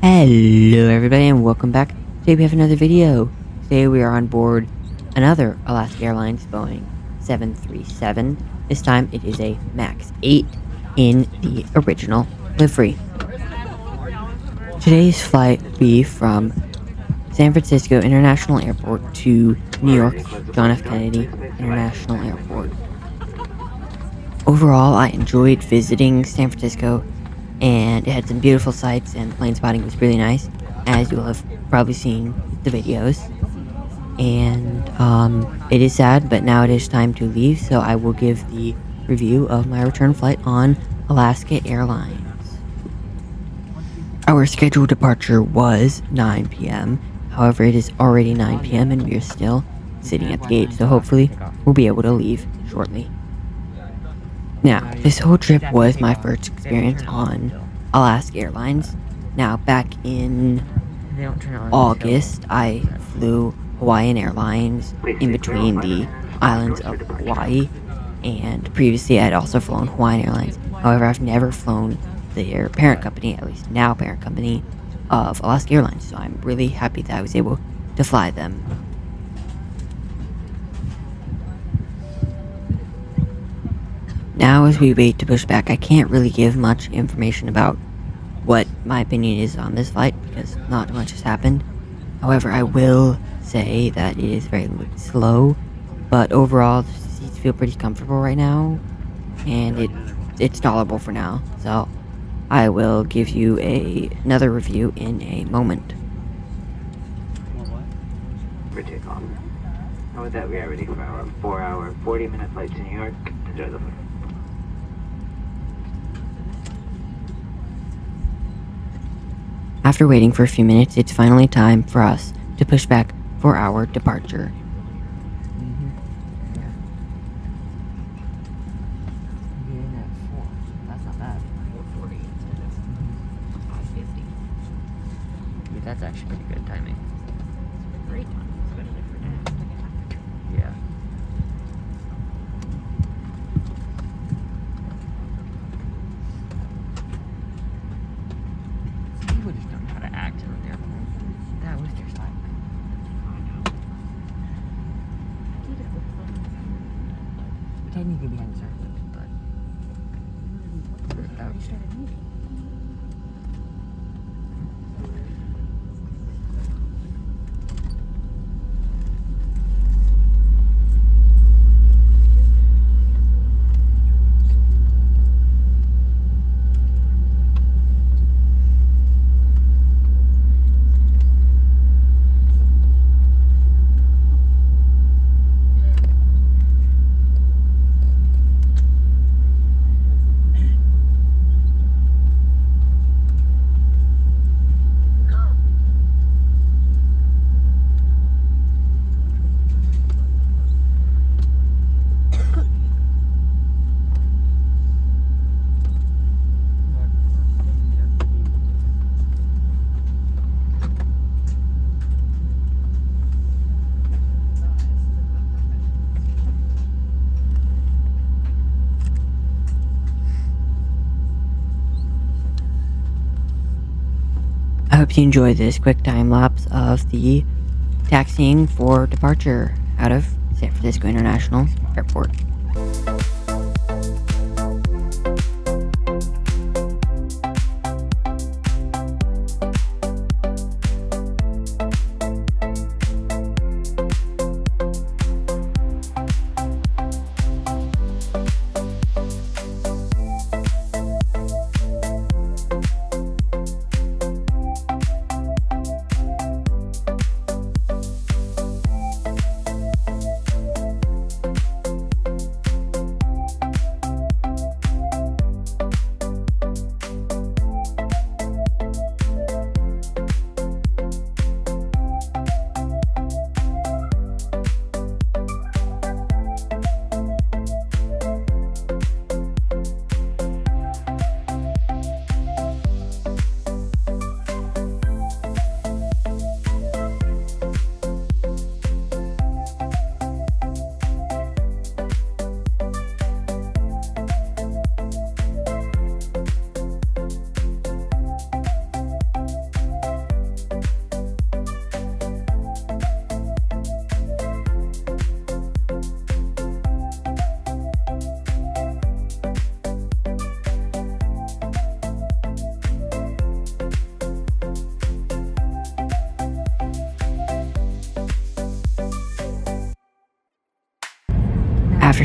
Hello everybody and welcome back. Today we have another video. Today we are on board another Alaska Airlines Boeing 737. This time it is a MAX 8 in the original livery. Today's flight will be from San Francisco International Airport to New York's John F. Kennedy International Airport. Overall, I enjoyed visiting San Francisco, and it had some beautiful sights, and plane spotting was really nice, as you'll have probably seen the videos. And it is sad, but now it is time to leave, so I will give the review of my return flight on Alaska Airlines. Our scheduled departure was 9 p.m. However, it is already 9 p.m. and we are still sitting at the gate, so hopefully we'll be able to leave shortly. Now, this whole trip was my first experience on Alaska Airlines. Now, back in August, I flew Hawaiian Airlines in between the islands of Hawaii, and previously I had also flown Hawaiian Airlines. However, I've never flown their parent company, at least now parent company, of Alaska Airlines, so I'm really happy that I was able to fly them. Now, as we wait to push back, I can't really give much information about what my opinion is on this flight because not much has happened. However, I will say that it is very slow, but overall the seats feel pretty comfortable right now, and it's tolerable for now. So I will give you another review in a moment. For takeoff. And with that, we are ready for our 4-hour, 40-minute flight to New York. Enjoy the flight. After waiting for a few minutes, it's finally time for us to push back for our departure. That's actually pretty good timing. Great time, especially for now. Yeah. People just don't know how to act in their home. That was just like... Technically behind the surface, but... Already started moving. I hope you enjoyed this quick time lapse of the taxiing for departure out of San Francisco International Airport.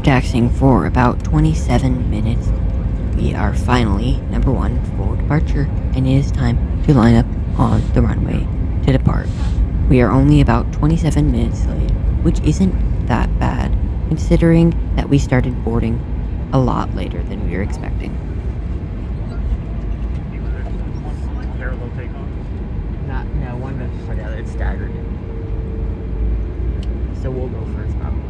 taxiing for about 27 minutes, we are finally, number one, for departure, and it is time to line up on the runway to depart. We are only about 27 minutes late, which isn't that bad, considering that we started boarding a lot later than we were expecting. Parallel takeoff. No, one goes before the other, it's staggered. So we'll go first, probably.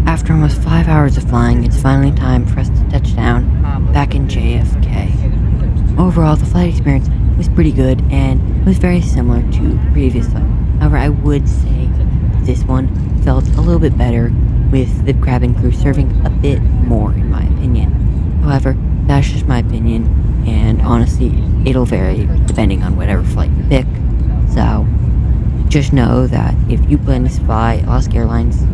After almost 5 hours of flying, it's finally time for us to touch down back in JFK. Overall, the flight experience was pretty good and it was very similar to the previous flight. However, I would say this one felt a little bit better with the cabin crew serving a bit more in my opinion. However, that's just my opinion, and honestly, it'll vary depending on whatever flight you pick. So, just know that if you plan to fly Alaska Airlines,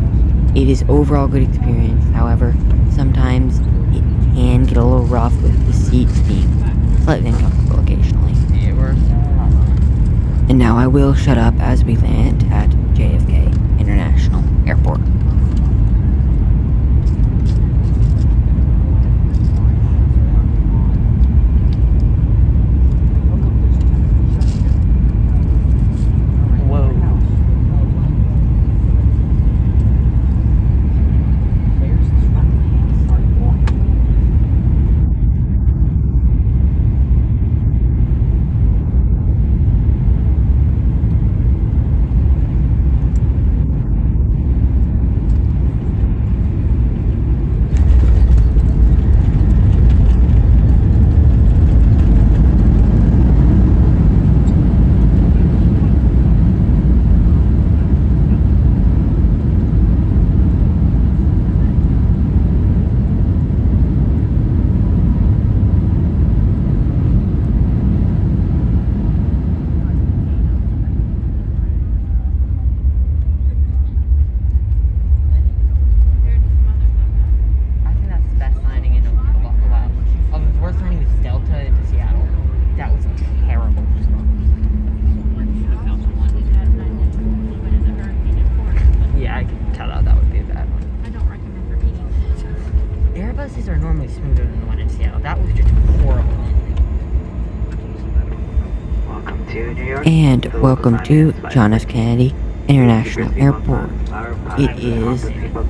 it is overall good experience. However, sometimes it can get a little rough with the seats being slightly uncomfortable occasionally. And now I will shut up as we land at JFK International Airport. to New York. And The local welcome time to is 5:30. John F. Kennedy International Secret Airport. seatbelt signs. It is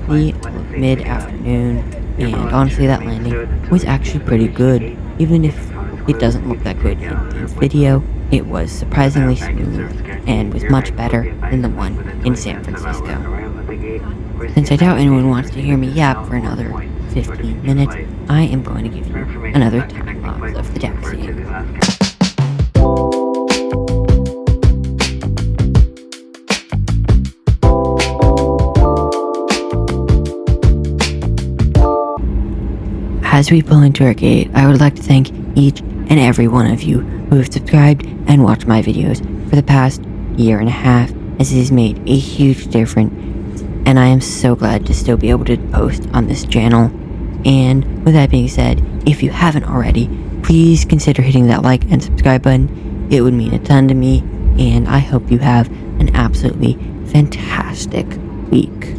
the mid-afternoon, and honestly that landing was actually pretty good. Even if it doesn't look that good in the video, it was surprisingly smooth and was much better than the one in San Francisco. Since I doubt anyone wants to hear me yap for another 15 minutes, I am going to give you another time lapse of the taxiing. As we pull into our gate, I would like to thank each and every one of you who have subscribed and watched my videos for the past year and a half, as it has made a huge difference, and I am so glad to still be able to post on this channel. And with that being said, if you haven't already, please consider hitting that like and subscribe button. It would mean a ton to me, and I hope you have an absolutely fantastic week.